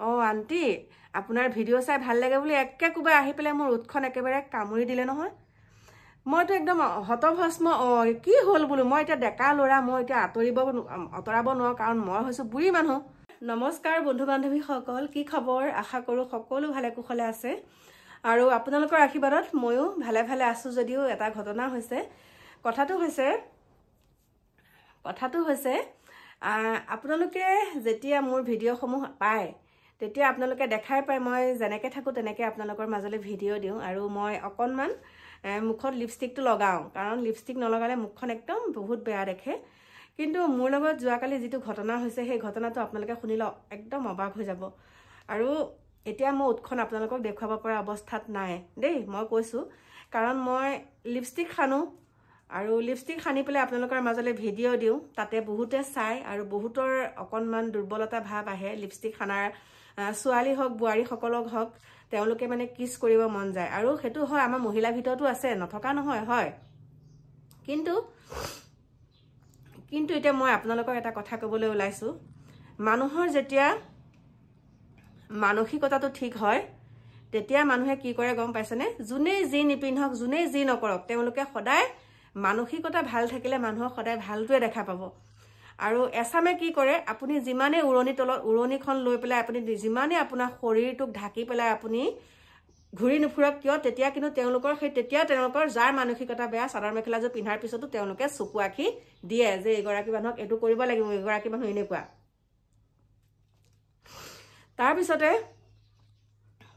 Aunty আপোনাৰ video' চাই ভাল লাগে বুলি একে কোবাই আহি পেলাই মোৰ উঠখন একেবাৰে কামুৰি দিলে নহয় মইতো একদম হতভস্ম কি হ'ল বোলো মই এতিয়া ডেকা ল'ৰা মই এতিয়া আঁতৰাব নোৱাৰো কাৰণ মই হৈছো বুঢ়ী মানুহ নমস্কাৰ বন্ধু বান্ধৱীসকল কি খবৰ আশা কৰোঁ সকলো ভালে কুশলে আছে আৰু আপোনালোকৰ আশীৰ্বাদত ময়ো ভালে ভালে আছো যদিও এটা ঘটনা হৈছে কথাটো হৈছে আপোনালোকে যেতিয়া মোৰ ভিডিঅ'সমূহ পায় তেতিয়া আপোনালোকে দেখাই পায় মই যেনেকৈ থাকোঁ তেনেকৈ আপোনালোকৰ মাজলৈ ভিডিঅ' দিওঁ আৰু মই অকণমান মুখত লিপষ্টিকটো লগাওঁ কাৰণ লিপষ্টিক নলগালে মুখখন একদম বহুত বেয়া দেখে কিন্তু মোৰ লগত যোৱাকালি যিটো ঘটনা হৈছে সেই ঘটনাটো আপোনালোকে শুনিলে একদম অবাক হৈ যাব আৰু এতিয়া মই উঠখন আপোনালোকক দেখুৱাব পৰা অৱস্থাত নাই দেই মই কৈছোঁ কাৰণ মই লিপষ্টিক সানো আৰু লিপষ্টিক সানি পেলাই আপোনালোকৰ মাজলৈ ভিডিঅ' দিওঁ তাতে বহুতে চাই আৰু বহুতৰ অকণমান দুৰ্বলতা ভাৱ আহে লিপষ্টিক সানাৰ ছোৱালী হওক বোৱাৰীসকলক হওক তেওঁলোকে মানে কিছ কৰিব মন যায় আৰু সেইটো হয় আমাৰ মহিলাৰ ভিতৰতো আছে নথকা নহয় হয় কিন্তু এতিয়া মই আপোনালোকক এটা কথা ক'বলৈ ওলাইছোঁ মানুহৰ যেতিয়া মানসিকতাটো ঠিক হয় তেতিয়া মানুহে কি কৰে গম পাইছেনে যোনে যি নিপিন্ধক যোনে যি নকৰক তেওঁলোকে সদায় মানসিকতা ভাল থাকিলে মানুহক সদায় ভালটোৱে দেখা পাব আৰু এছামে কি কৰে আপুনি যিমানে উৰণিখন লৈ পেলাই আপুনি যিমানে আপোনাৰ শৰীৰটোক ঢাকি পেলাই আপুনি ঘূৰি নুফুৰক কিয় তেতিয়া কিন্তু তেওঁলোকৰ যাৰ মানসিকতা বেয়া চাদৰ মেখেলাযোৰ পিন্ধাৰ পিছতো তেওঁলোকে চকু আঁকি দিয়ে যে এগৰাকী মানুহক এইটো কৰিব লাগিব এগৰাকী মানুহ এনেকুৱা তাৰপিছতে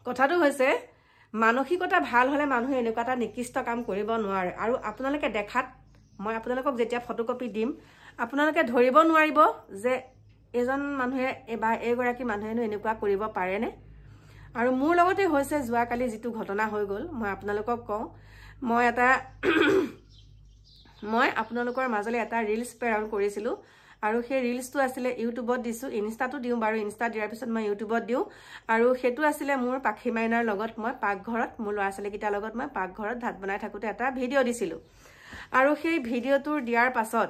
কথাটো হৈছে মানসিকতা ভাল হ'লে মানুহে এনেকুৱা এটা নিকৃষ্ট কাম কৰিব নোৱাৰে আৰু আপোনালোকে দেখাত মই আপোনালোকক যেতিয়া ফটোকপি দিম আপোনালোকে ধৰিব নোৱাৰিব যে এজন মানুহে বা এগৰাকী মানুহেনো এনেকুৱা কৰিব পাৰেনে আৰু মোৰ লগতে হৈছে যোৱাকালি যিটো ঘটনা হৈ গ'ল মই আপোনালোকক কওঁ মই আপোনালোকৰ মাজলৈ এটা ৰিলছ প্ৰেৰণ কৰিছিলোঁ আৰু সেই ৰিলছটো আছিলে ইউটিউবত দিছোঁ ইনষ্টাতো দিওঁ বাৰু ইনষ্টা দিয়াৰ পিছত মই ইউটিউবত দিওঁ আৰু সেইটো আছিলে মোৰ পাখি মাইনাৰ লগত মই পাকঘৰত মোৰ ল'ৰা ছোৱালীকেইটাৰ লগত মই পাকঘৰত ভাত বনাই থাকোঁতে এটা ভিডিঅ' দিছিলোঁ আৰু সেই ভিডিঅ'টোৰ দিয়াৰ পাছত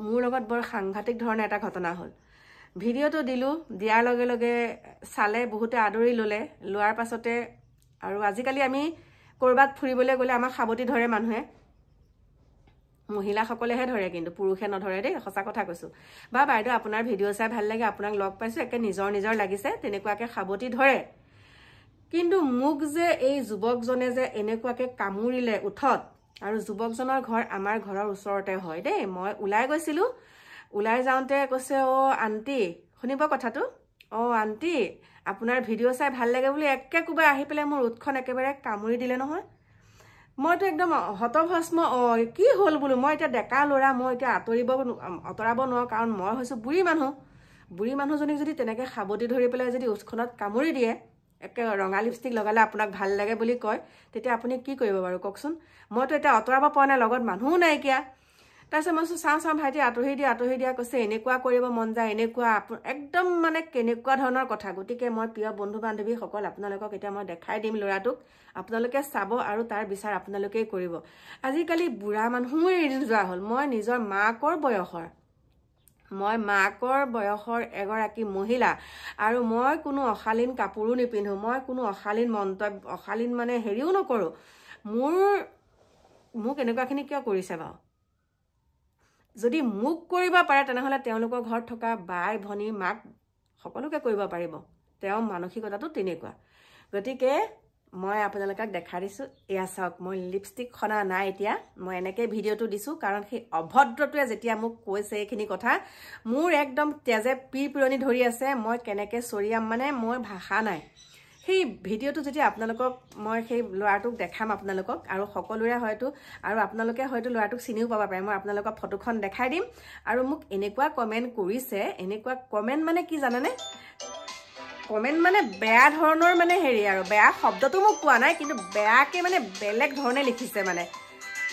মোৰ লগত বৰ সাংঘাতিক ধৰণে এটা ঘটনা হ'ল ভিডিঅ'টো দিলোঁ দিয়াৰ লগে লগে চালে বহুতে আদৰি ল'লে লোৱাৰ পাছতে আৰু আজিকালি আমি ক'ৰবাত ফুৰিবলৈ গ'লে আমাক সাৱটি ধৰে মানুহে মহিলাসকলেহে ধৰে কিন্তু পুৰুষে নধৰে দেই সঁচা কথা কৈছোঁ বা বাইদেউ আপোনাৰ ভিডিঅ' চাই ভাল লাগে আপোনাক লগ পাইছোঁ একে নিজৰ লাগিছে তেনেকুৱাকৈ সাৱটি ধৰে কিন্তু মোক যে এই যুৱকজনে যে এনেকুৱাকৈ কামুৰিলে উঠত আৰু যুৱকজনৰ ঘৰ আমাৰ ঘৰৰ ওচৰতে হয় দেই মই ওলাই গৈছিলোঁ ওলাই যাওঁতে কৈছে আন্টি শুনিব কথাটো আন্টি আপোনাৰ ভিডিঅ' চাই ভাল লাগে বুলি একে কোবাই আহি পেলাই মোৰ উঠখন একেবাৰে কামুৰি দিলে নহয় মইতো একদম হতভস্ম কি হ'ল বোলো মই এতিয়া ডেকা ল'ৰা মই এতিয়া আঁতৰাব নোৱাৰো কাৰণ মই হৈছো বুঢ়ী মানুহজনীক যদি তেনেকৈ সাৱটি ধৰি পেলাই যদি উঠখনত কামুৰি দিয়ে একে ৰঙা লিপষ্টিক লগালে আপোনাক ভাল লাগে বুলি কয় তেতিয়া আপুনি কি কৰিব বাৰু কওকচোন মইতো এতিয়া আঁতৰাব পৰা নাই লগত মানুহো নাইকিয়া তাৰপিছত মই চাওঁ ভাইটি আঁতৰি দিয়া কৈছে এনেকুৱা কৰিব মন যায় এনেকুৱা একদম মানে কেনেকুৱা ধৰণৰ কথা গতিকে মই প্ৰিয় বন্ধু বান্ধৱীসকল আপোনালোকক এতিয়া মই দেখাই দিম ল'ৰাটোক আপোনালোকে চাব আৰু তাৰ বিচাৰ আপোনালোকেই কৰিব আজিকালি বুঢ়া মানুহো এৰি যোৱা হ'ল মই নিজৰ মাকৰ বয়সৰ এগৰাকী মহিলা আৰু মই কোনো অশালীন কাপোৰো নিপিন্ধো মই কোনো অশালীন মানে হেৰিও নকৰোঁ মোক এনেকুৱাখিনি কিয় কৰিছে বাৰু যদি মোক কৰিব পাৰে তেনেহ'লে তেওঁলোকৰ ঘৰত থকা বাই ভনী মাক সকলোকে কৰিব পাৰিব তেওঁৰ মানসিকতাটো তেনেকুৱা গতিকে মই আপোনালোকক দেখাই দিছোঁ এয়া চাওক মই লিপষ্টিক সনা নাই এতিয়া মই এনেকৈ ভিডিঅ'টো দিছোঁ কাৰণ সেই অভদ্ৰটোৱে যেতিয়া মোক কৈছে এইখিনি কথা মোৰ একদম তেজে পিৰপিৰণি ধৰি আছে মই কেনেকৈ চৰিয়াম মানে মই ভাষা নাই সেই ভিডিঅ'টো যেতিয়া আপোনালোকক মই সেই ল'ৰাটোক দেখাম আপোনালোকক আৰু সকলোৰে হয়তো আৰু আপোনালোকে হয়তো ল'ৰাটোক চিনিও পাব পাৰে মই আপোনালোকক ফটোখন দেখাই দিম আৰু মোক এনেকুৱা কমেণ্ট কৰিছে এনেকুৱা কমেণ্ট মানে কি জানেনে কমেণ্ট মানে বেয়া ধৰণৰ মানে হেৰি আৰু বেয়া শব্দটো মোক কোৱা নাই কিন্তু বেয়াকৈ মানে বেলেগ ধৰণে লিখিছে মানে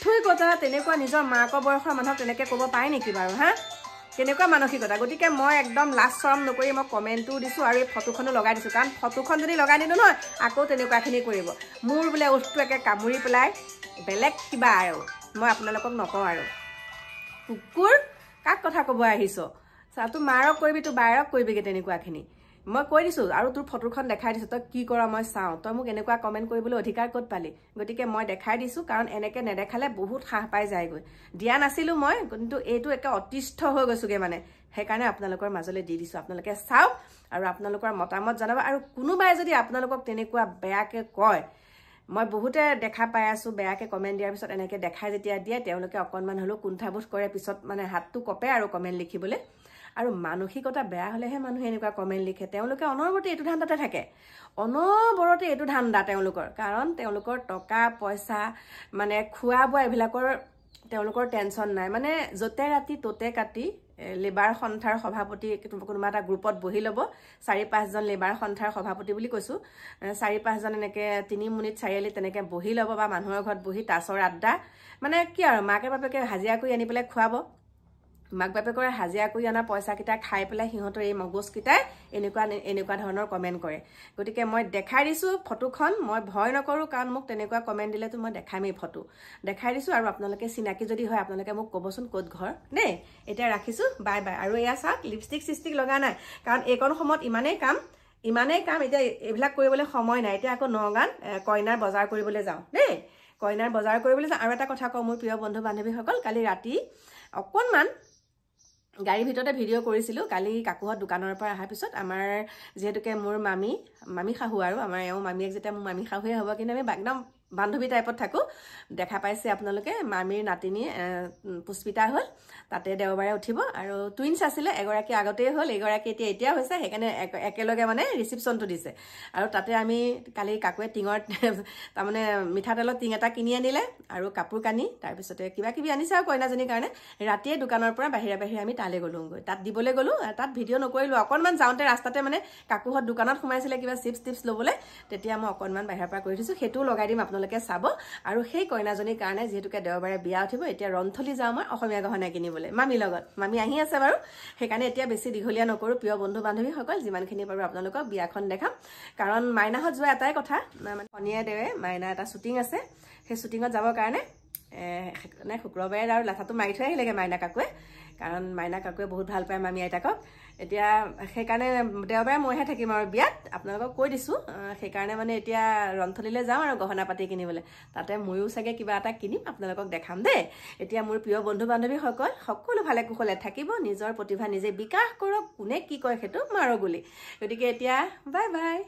থুই কথা তেনেকুৱা নিজৰ মাকৰ বয়সৰ মানুহক তেনেকৈ ক'ব পাৰে নেকি বাৰু হা কেনেকুৱা মানসিকতা গতিকে মই একদম লাজ চৰম নকৰি মই কমেণ্টটো দিছোঁ আৰু এই ফটোখনো লগাই দিছোঁ কাৰণ ফটোখন যদি লগাই দিলোঁ নহয় আকৌ তেনেকুৱাখিনি কৰিব মোৰ বোলে উঠটো একে কামুৰি পেলাই বেলেগ কিবা আৰু মই আপোনালোকক নকওঁ আৰু কুকুৰ কাক কথা ক'ব আহিছ তোৰ মাৰক কৰিবি তোৰ বায়েৰক কৰিবিগৈ তেনেকুৱাখিনি মই কৈ দিছোঁ আৰু তোৰ ফটোখন দেখাই দিছোঁ, তই কি কৰ মই চাওঁ, তই মোক এনেকুৱা কমেণ্ট কৰিবলৈ অধিকাৰ ক'ত পালি? গতিকে মই দেখাই দিছোঁ, কাৰণ এনেকৈ নেদেখালে বহুত সাহ পাই যায়গৈ। দিয়া নাছিলোঁ মই, কিন্তু এইটো একে অতিষ্ঠ হৈ গৈছোগৈ মানে। সেইকাৰণে আপোনালোকৰ মাজলৈ দি দিছোঁ, আপোনালোকে চাওক আৰু আপোনালোকৰ মতামত জনাব। আৰু কোনোবাই যদি আপোনালোকক তেনেকুৱা বেয়াকৈ কয়, মই বহুতে দেখা পাই আছোঁ বেয়াকৈ কমেণ্ট দিয়াৰ পিছত এনেকৈ দেখাই যেতিয়া দিয়ে তেওঁলোকে অকণমান হ'লেও কুণ্ঠাবোধ কৰে, পিছত মানে হাতটো কপে আৰু কমেণ্ট লিখিবলৈ। আৰু মানসিকতা বেয়া হ'লেহে মানুহে এনেকুৱা কমেণ্ট লিখে। তেওঁলোকে অনবৰতে এইটো ধান্দাতে থাকে, অনবৰতে এইটো ধান্দা তেওঁলোকৰ, কাৰণ তেওঁলোকৰ টকা পইচা মানে খোৱা বোৱা এইবিলাকৰ তেওঁলোকৰ টেনশ্যন নাই। মানে য'তে ৰাতি ত'তে কাটি লেবাৰ সন্থাৰ সভাপতি কোনোবা এটা গ্ৰুপত বহি ল'ব, 4-5জন লেবাৰ সন্থাৰ সভাপতি বুলি কৈছোঁ, 4-5জন এনেকৈ 3 মিনিট 4 আলি তেনেকৈ বহি ল'ব, বা মানুহৰ ঘৰত বহি তাচৰ আড্ডা। মানে কি আৰু মাকে বাপেকে হাজিৰা কৰি আনি পেলাই খুৱাব, মাক বাপেকৰে হাজিৰা কৰি অনা পইচাকেইটা খাই পেলাই সিহঁতৰ এই মগজকেইটাই এনেকুৱা ধৰণৰ কমেণ্ট কৰে। গতিকে মই দেখাই দিছোঁ ফটোখন, মই ভয় নকৰোঁ, কাৰণ মোক তেনেকুৱা কমেণ্ট দিলেতো মই দেখামেই, ফটো দেখাই দিছোঁ। আৰু আপোনালোকে চিনাকি যদি হয় আপোনালোকে মোক ক'বচোন ক'ত ঘৰ দেই। এতিয়া ৰাখিছোঁ, বাই বাই। আৰু এয়া চাওক লিপষ্টিক চিষ্টিক লগা নাই, কাৰণ এইকণ সময়ত ইমানেই কাম, এতিয়া এইবিলাক কৰিবলৈ সময় নাই। এতিয়া আকৌ নগাঁৱত কইনাৰ বজাৰ কৰিবলৈ যাওঁ দেই, কইনাৰ বজাৰ কৰিবলৈ যাওঁ। আৰু এটা কথা কওঁ মোৰ প্ৰিয় বন্ধু বান্ধৱীসকল, কালি ৰাতি অকণমান গাড়ীৰ ভিতৰতে ভিডিঅ' কৰিছিলোঁ। কালি কাকুহঁত দোকানৰ পৰা অহাৰ পিছত আমাৰ যিহেতুকে মোৰ মামী শাহু, আৰু আমাৰ এওঁ মামীয়েক যেতিয়া মোৰ মামী শাহুৱে হ'ব, কিন্তু আমি একদম বান্ধৱী টাইপত থাকোঁ। দেখা পাইছে আপোনালোকে মামীৰ নাতিনী পুষ্পিতা হ'ল, তাতে দেওবাৰে উঠিব। আৰু টুইনছ আছিলে, এগৰাকী আগতেই হ'ল, এগৰাকী এতিয়া হৈছে, সেইকাৰণে একেলগে মানে ৰিচিপশ্যনটো দিছে। আৰু তাতে আমি কালি কাকুৱে টিঙৰ তাৰমানে মিঠাতেলৰ টিং এটা কিনি আনিলে, আৰু কাপোৰ কানি, তাৰপিছতে কিবা কিবি আনিছে আৰু কইনাজনীৰ কাৰণে। ৰাতিয়ে দোকানৰ পৰা বাহিৰে আমি তালৈ গ'লোঁগৈ, তাত দিবলৈ গ'লোঁ। তাত ভিডিঅ' নকৰিলোঁ, অকণমান যাওঁতে ৰাস্তাতে মানে কাকুহঁত দোকানত সোমাইছিলে কিবা চিপছ টিপছ ল'বলৈ, তেতিয়া মই অকণমান বাহিৰৰ পৰা কৰি দিছোঁ, সেইটোও লগাই দিম আপোনালোকে চাব। আৰু সেই কইনাজনীৰ কাৰণে যিহেতুকে দেওবাৰে বিয়া উঠিব, এতিয়া ৰন্থলী যাওঁ মই অসমীয়া গহনা কিনিবলৈ মামীৰ লগত। মামী আহি আছে বাৰু, সেইকাৰণে এতিয়া বেছি দীঘলীয়া নকৰোঁ। প্ৰিয় বন্ধু বান্ধৱীসকল, যিমানখিনি পাৰোঁ আপোনালোকক বিয়াখন দেখাম, কাৰণ মাইনাহঁত যোৱা এটাই কথা, মানে শনিয়ে দেৱে মাইনা এটা শ্বুটিং আছে, সেই শ্বুটিঙত যাবৰ কাৰণে মানে শুক্ৰবাৰে আৰু লাঠাটো মাৰি থৈ আহিলেগৈ মাইনা কাকুৱে, কাৰণ মাইনা কাকুৱে বহুত ভাল পায় মামী আইতাকক। এতিয়া সেইকাৰণে দেওবাৰে মইহে থাকিম আৰু বিয়াত, আপোনালোকক কৈ দিছোঁ। সেইকাৰণে মানে এতিয়া ৰন্থলীলৈ যাওঁ আৰু গহনা পাতি কিনিবলৈ, তাতে ময়ো চাগে কিবা এটা কিনিম, আপোনালোকক দেখাম দেই। এতিয়া মোৰ প্ৰিয় বন্ধু বান্ধৱীসকল সকলো ভালে কুশলে থাকিব, নিজৰ প্ৰতিভা নিজে বিকাশ কৰক, কোনে কি কয় সেইটো মাৰক গুলি। গতিকে এতিয়া বাই বাই।